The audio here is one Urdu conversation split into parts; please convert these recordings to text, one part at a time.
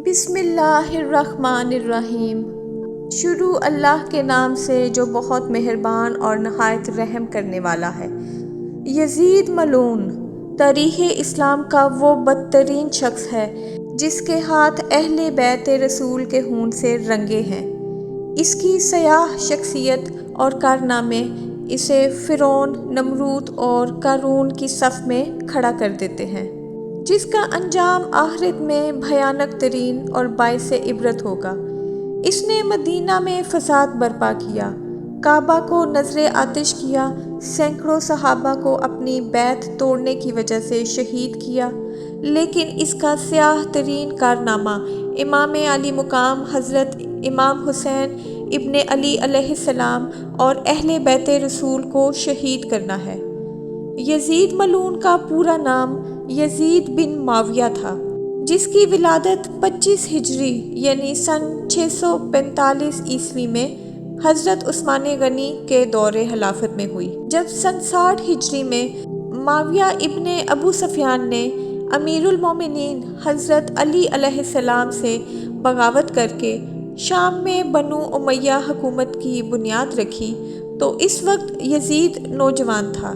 بسم اللہ الرحمن الرحیم۔ شروع اللہ کے نام سے جو بہت مہربان اور نہایت رحم کرنے والا ہے۔ یزید ملعون تاریخ اسلام کا وہ بدترین شخص ہے جس کے ہاتھ اہل بیت رسول کے خون سے رنگے ہیں۔ اس کی سیاہ شخصیت اور کارنامے اسے فرعون، نمرود اور قارون کی صف میں کھڑا کر دیتے ہیں، جس کا انجام آخرت میں بھیانک ترین اور باعث عبرت ہوگا۔ اس نے مدینہ میں فساد برپا کیا، کعبہ کو نذر آتش کیا، سینکڑوں صحابہ کو اپنی بیعت توڑنے کی وجہ سے شہید کیا، لیکن اس کا سیاہ ترین کارنامہ امام عالی مقام حضرت امام حسین ابن علی علیہ السلام اور اہل بیت رسول کو شہید کرنا ہے۔ یزید ملعون کا پورا نام یزید بن معاویہ تھا، جس کی ولادت 25 ہجری یعنی سن 645 عیسوی میں حضرت عثمان غنی کے دور خلافت میں ہوئی، جب سن 60 ہجری میں معاویہ ابن ابو سفیان نے امیر المومنین حضرت علی علیہ السلام سے بغاوت کر کے شام میں بنو امیہ حکومت کی بنیاد رکھی تو اس وقت یزید نوجوان تھا،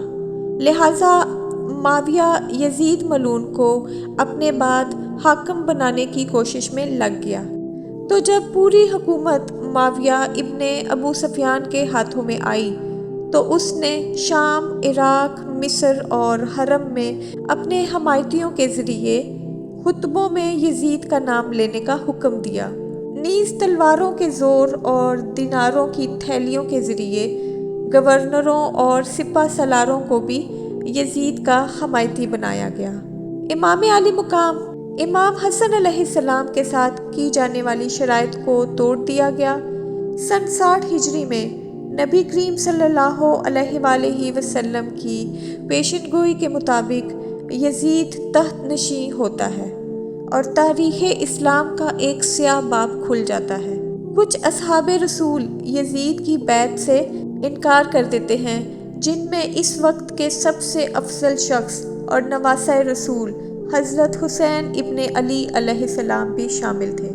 لہٰذا معاویہ یزید ملعون کو اپنے بعد حاکم بنانے کی کوشش میں لگ گیا۔ تو جب پوری حکومت معاویہ ابن ابو سفیان کے ہاتھوں میں آئی تو اس نے شام، عراق، مصر اور حرم میں اپنے حمایتیوں کے ذریعے خطبوں میں یزید کا نام لینے کا حکم دیا، نیز تلواروں کے زور اور دیناروں کی تھیلیوں کے ذریعے گورنروں اور سپہ سالاروں کو بھی یزید کا حمایتی بنایا گیا۔ امام عالی مقام امام حسن علیہ السلام کے ساتھ کی جانے والی شرائط کو توڑ دیا گیا۔ سن 60 ہجری میں نبی کریم صلی اللہ علیہ وآلہ وسلم کی پیشن گوئی کے مطابق یزید تخت نشین ہوتا ہے اور تاریخ اسلام کا ایک سیاہ باب کھل جاتا ہے۔ کچھ اصحاب رسول یزید کی بیعت سے انکار کر دیتے ہیں، جن میں اس وقت کے سب سے افضل شخص اور نواسۂ رسول حضرت حسین ابن علی علیہ السلام بھی شامل تھے۔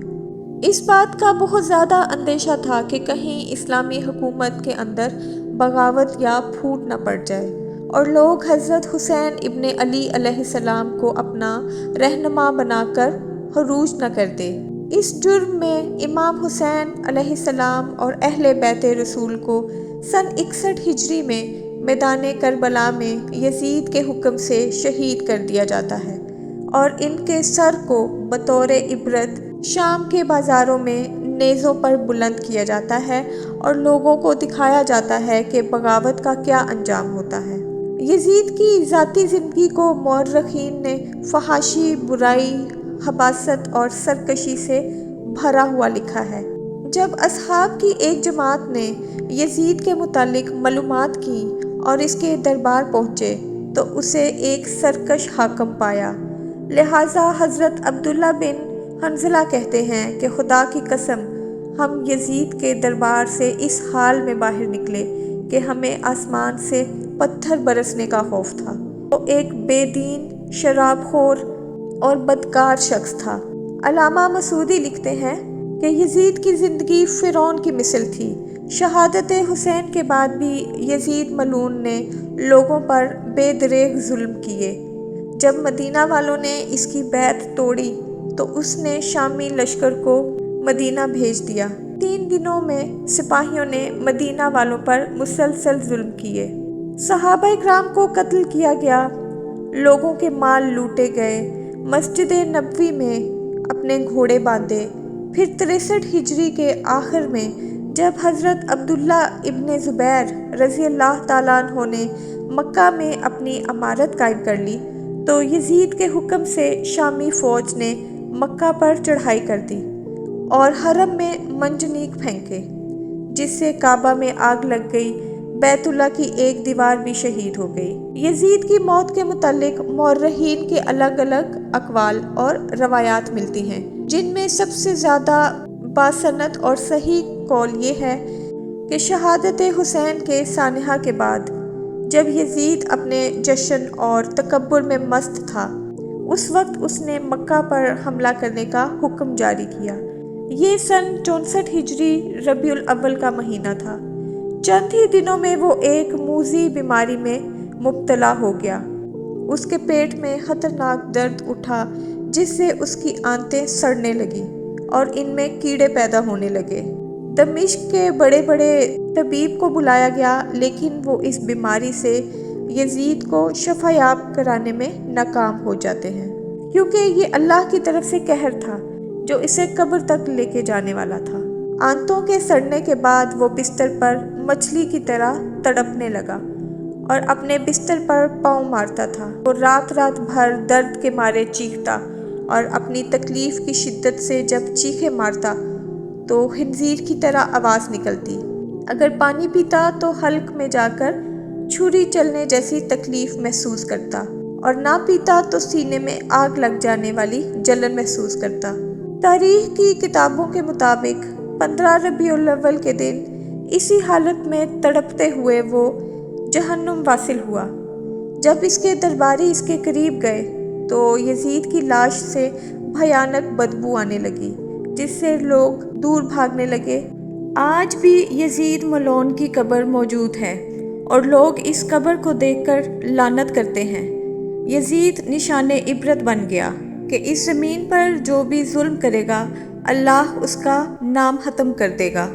اس بات کا بہت زیادہ اندیشہ تھا کہ کہیں اسلامی حکومت کے اندر بغاوت یا پھوٹ نہ پڑ جائے اور لوگ حضرت حسین ابن علی علیہ السلام کو اپنا رہنما بنا کر خروج نہ کر دے۔ اس جرم میں امام حسین علیہ السلام اور اہل بیت رسول کو سن 61 ہجری میں میدان کربلا میں یزید کے حکم سے شہید کر دیا جاتا ہے اور ان کے سر کو بطور عبرت شام کے بازاروں میں نیزوں پر بلند کیا جاتا ہے اور لوگوں کو دکھایا جاتا ہے کہ بغاوت کا کیا انجام ہوتا ہے۔ یزید کی ذاتی زندگی کو مورخین نے فحاشی، برائی، خباثت اور سرکشی سے بھرا ہوا لکھا ہے۔ جب اصحاب کی ایک جماعت نے یزید کے متعلق معلومات کی اور اس کے دربار پہنچے تو اسے ایک سرکش حاکم پایا، لہٰذا حضرت عبداللہ بن حنظلہ کہتے ہیں کہ خدا کی قسم ہم یزید کے دربار سے اس حال میں باہر نکلے کہ ہمیں آسمان سے پتھر برسنے کا خوف تھا۔ وہ ایک بے دین، شراب خور اور بدکار شخص تھا۔ علامہ مسعودی لکھتے ہیں کہ یزید کی زندگی فرعون کی مثل تھی۔ شہادت حسین کے بعد بھی یزید ملعون نے لوگوں پر بے دریغ ظلم کیے۔ جب مدینہ والوں نے اس کی بیعت توڑی تو اس نے شامی لشکر کو مدینہ بھیج دیا۔ 3 دنوں میں سپاہیوں نے مدینہ والوں پر مسلسل ظلم کیے۔ صحابہ کرام کو قتل کیا گیا، لوگوں کے مال لوٹے گئے، مسجد نبوی میں اپنے گھوڑے باندھے۔ پھر 63 ہجری کے آخر میں جب حضرت عبداللہ ابن زبیر رضی اللہ تعالیٰ عنہ نے مکہ میں اپنی امارت قائم کر لی تو یزید کے حکم سے شامی فوج نے مکہ پر چڑھائی کر دی اور حرم میں منجنیق پھینکے، جس سے کعبہ میں آگ لگ گئی، بیت اللہ کی ایک دیوار بھی شہید ہو گئی۔ یزید کی موت کے متعلق مورخین کے الگ الگ اقوال اور روایات ملتی ہیں، جن میں سب سے زیادہ باسند اور صحیح قول یہ ہے کہ شہادت حسین کے سانحہ کے بعد جب یزید اپنے جشن اور تکبر میں مست تھا، اس وقت اس نے مکہ پر حملہ کرنے کا حکم جاری کیا۔ یہ سن 64 ہجری ربیع الاول کا مہینہ تھا۔ چند ہی دنوں میں وہ ایک موذی بیماری میں مبتلا ہو گیا۔ اس کے پیٹ میں خطرناک درد اٹھا جس سے اس کی آنتیں سڑنے لگیں اور ان میں کیڑے پیدا ہونے لگے۔ دمشق کے بڑے بڑے طبیب کو بلایا گیا لیکن وہ اس بیماری سے یزید کو شفا یاب کرانے میں ناکام ہو جاتے ہیں، کیونکہ یہ اللہ کی طرف سے قہر تھا جو اسے قبر تک لے کے جانے والا تھا۔ آنتوں کے سڑنے کے بعد وہ بستر پر مچھلی کی طرح تڑپنے لگا اور اپنے بستر پر پاؤں مارتا تھا۔ وہ رات رات بھر درد کے مارے چیختا اور اپنی تکلیف کی شدت سے جب چیخیں مارتا تو خنزیر کی طرح آواز نکلتی۔ اگر پانی پیتا تو حلق میں جا کر چھری چلنے جیسی تکلیف محسوس کرتا اور نہ پیتا تو سینے میں آگ لگ جانے والی جلن محسوس کرتا۔ تاریخ کی کتابوں کے مطابق 15 ربیع الاول کے دن اسی حالت میں تڑپتے ہوئے وہ جہنم واصل ہوا۔ جب اس کے درباری اس کے قریب گئے تو یزید کی لاش سے بھیانک بدبو آنے لگی جس سے لوگ دور بھاگنے لگے۔ آج بھی یزید ملعون کی قبر موجود ہے اور لوگ اس قبر کو دیکھ کر لعنت کرتے ہیں۔ یزید نشان عبرت بن گیا کہ اس زمین پر جو بھی ظلم کرے گا اللہ اس کا نام ختم کر دے گا۔